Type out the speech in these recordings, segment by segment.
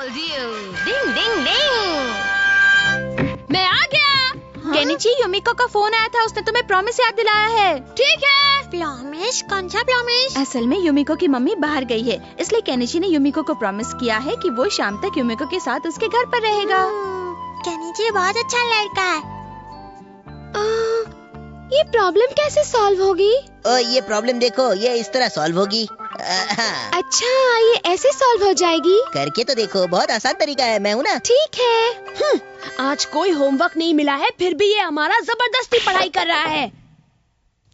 told you. Ding ding ding. मैं आ गया। Kenichi, युमिको का फोन आया था, उसने तुम्हें प्रॉमिस याद दिलाया है। ठीक है। प्रॉमिस? कौन सा प्रॉमिस? असल में युमिको की मम्मी बाहर गई है, इसलिए केनिची ने युमिको को प्रॉमिस किया है कि वो शाम तक युमिको के साथ उसके घर पर रहेगा। केनिची बहुत अच्छा लड़का है। ये प्रॉब्लम कैसे सॉल्व होगी? ये प्रॉब्लम देखो, ये इस तरह सॉल्व होगी। अच्छा, ये ऐसे सॉल्व हो जाएगी? करके तो देखो, बहुत आसान तरीका है, मैं हूँ ना। ठीक है। आज कोई होमवर्क नहीं मिला है, फिर भी ये हमारा जबरदस्ती पढ़ाई कर रहा है।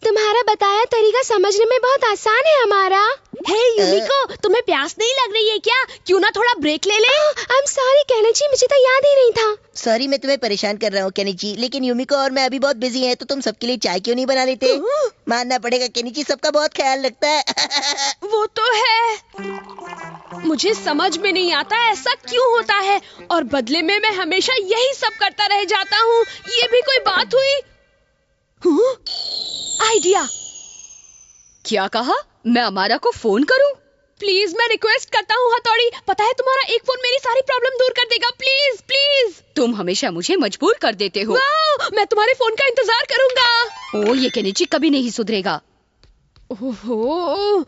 तुम्हारा बताया तरीका समझने में बहुत आसान है हमारा। हे युमिको, तुम्हें प्यास नहीं लग रही है क्या? क्यों ना थोड़ा ब्रेक ले ले? आई एम सॉरी केनिची, मुझे तो याद ही नहीं था। सॉरी, मैं तुम्हें परेशान कर रहा हूँ केनिची, लेकिन युमिको और मैं अभी बहुत बिजी हैं, तो तुम सबके लिए चाय क्यों नहीं बना लेते? मानना पड़ेगा केनिची, सबका बहुत ख्याल रखता है। वो तो है, मुझे समझ में नहीं आता ऐसा क्यों होता है, और बदले में मैं हमेशा यही सब करता रह जाता हूँ। ये भी कोई बात हुई? आइडिया। क्या कहा? मैं अमारा को फोन करूं? प्लीज, मैं रिक्वेस्ट करता हूँ हथौड़ी, पता है तुम्हारा एक फोन मेरी सारी प्रॉब्लम दूर कर देगा। Please please. तुम हमेशा मुझे मजबूर कर देते हो। मैं तुम्हारे फोन का इंतजार करूंगा। ओ, ये केनिची कभी नहीं सुधरेगा। ओहो,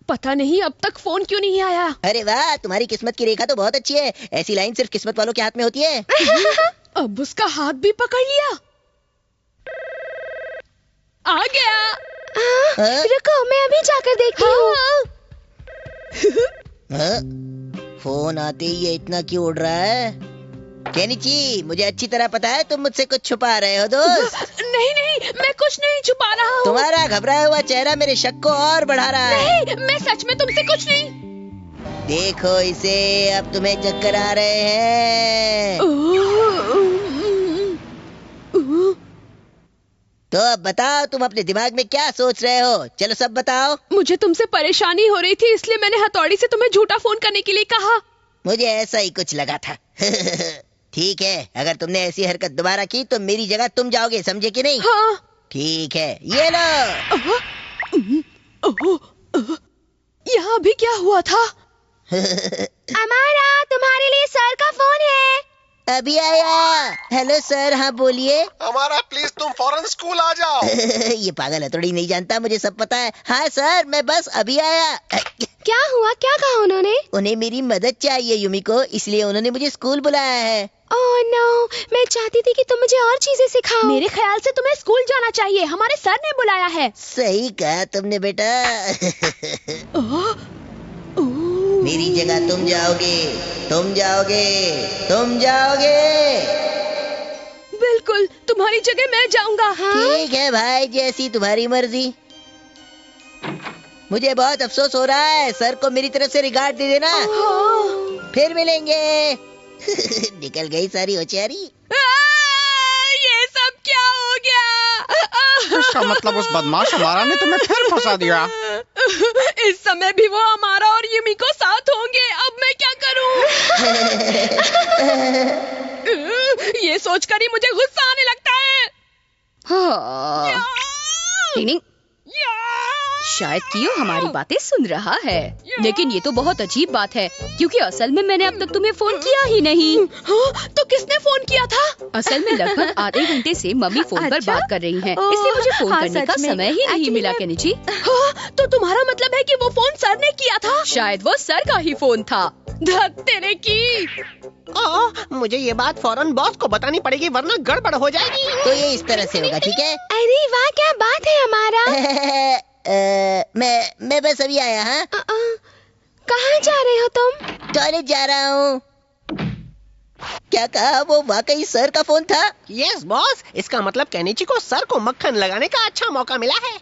पता नहीं अब तक फोन क्यों नहीं आया। अरे वाह, तुम्हारी किस्मत की रेखा तो बहुत अच्छी है। ऐसी लाइन सिर्फ किस्मत वालों के हाथ में होती है। अब उसका हाथ भी पकड़ लिया। आ गया। रुको, मैं अभी जाकर देखती हूँ। फोन आते ही ये इतना क्यों उड़ रहा है? केनिची, मुझे अच्छी तरह पता है तुम मुझसे कुछ छुपा रहे हो दोस्त। नहीं नहीं, मैं कुछ नहीं छुपा रहा हूँ। तुम्हारा घबराया हुआ चेहरा मेरे शक को और बढ़ा रहा है। नहीं, मैं सच में तुमसे कुछ नहीं। देखो इसे, अब तुम्हें चक्कर आ रहे हैं। तो अब बताओ, तुम अपने दिमाग में क्या सोच रहे हो? चलो सब बताओ। मुझे तुमसे परेशानी हो रही थी, इसलिए मैंने हथौड़ी से तुम्हें झूठा फोन करने के लिए कहा। मुझे ऐसा ही कुछ लगा था। ठीक है, अगर तुमने ऐसी हरकत दोबारा की तो मेरी जगह तुम जाओगे, समझे कि नहीं? हाँ। ठीक है, ये लो। यहाँ भी क्या हुआ था? अमारा, तुम्हारे लिए सर का फोन है। अभी आया। हेलो सर, हाँ बोलिए। हमारा प्लीज तुम फौरन स्कूल आ जाओ। ये पागल है, थोड़ी नहीं जानता, मुझे सब पता है। हाँ सर, मैं बस अभी आया। क्या हुआ? क्या कहा उन्होंने? उन्हें मेरी मदद चाहिए युमिको, इसलिए उन्होंने मुझे स्कूल बुलाया है। ओह नो, मैं चाहती थी कि तुम मुझे और चीजें सिखाओ। मेरे ख्याल से तुम्हें स्कूल जाना चाहिए, हमारे सर ने बुलाया है। सही कहा तुमने बेटा। मेरी जगह तुम जाओगे, तुम जाओगे, तुम जाओगे। बिल्कुल, तुम्हारी जगह मैं जाऊंगा। हाँ? ठीक है भाई, जैसी तुम्हारी मर्जी। मुझे बहुत अफसोस हो रहा है, सर को मेरी तरफ से रिगार्ड दे देना। फिर मिलेंगे। निकल गई सारी होशियारी। ये सब क्या हो गया? इसका मतलब उस बदमाश हमारा ने तुम्हें फिर फंसा दिया। इस समय भी वो हमारा और युमिको साथ होंगे। अब मैं क्या करूं? ये सोचकर ही मुझे गुस्सा आने लगता है। हाँ। टिनिंग, शायद कियो हमारी बातें सुन रहा है, लेकिन ये तो बहुत अजीब बात है, क्योंकि असल में मैंने अब तक तुम्हें फोन किया ही नहीं। हाँ? तो किसने फोन किया था? असल में लगभग आधे घंटे से मम्मी फोन पर बात कर रही हैं, इसलिए मुझे फोन करने का समय ही नहीं मिला केनिची। हाँ, तो तुम्हारा मतलब है कि वो फोन सर ने किया था? शायद वो सर का ही फोन था। धत तेरे की। मुझे ये बात फौरन बॉस को बतानी पड़ेगी, वरना गड़बड़ हो जाएगी। तो ये इस तरह से होगा, ठीक है? अरे वाह, क्या बात है हमारा। मैं बस अभी आया। हाँ, कहाँ जा रहे हो तुम? टॉयलेट जा रहा हूँ। क्या कहा? वो वाकई सर का फोन था? यस बॉस, इसका मतलब केनिची को सर को मक्खन लगाने का अच्छा मौका मिला है।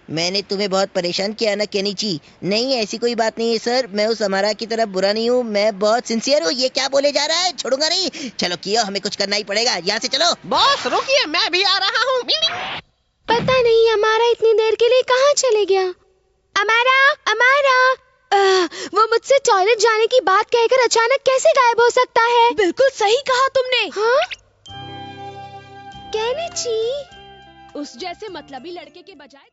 मैंने तुम्हें बहुत परेशान किया ना केनिची? नहीं, ऐसी कोई बात नहीं है सर, मैं उस हमारा की तरफ बुरा नहीं हूँ, मैं बहुत सिंसियर हूँ। ये क्या बोले जा रहा है? छोड़ूंगा नहीं। चलो कियो, हमें कुछ करना ही पड़ेगा, यहाँ से चलो। बॉस रुकिए, मैं भी आ रहा हूँ। पता नहीं हमारा इतनी देर के लिए कहाँ चले गया। अमारा, अमारा, वो मुझसे टॉयलेट जाने की बात कहकर अचानक कैसे गायब हो सकता है? बिल्कुल सही कहा तुमने। हाँ? केनिची, उस जैसे मतलबी लड़के के बजाय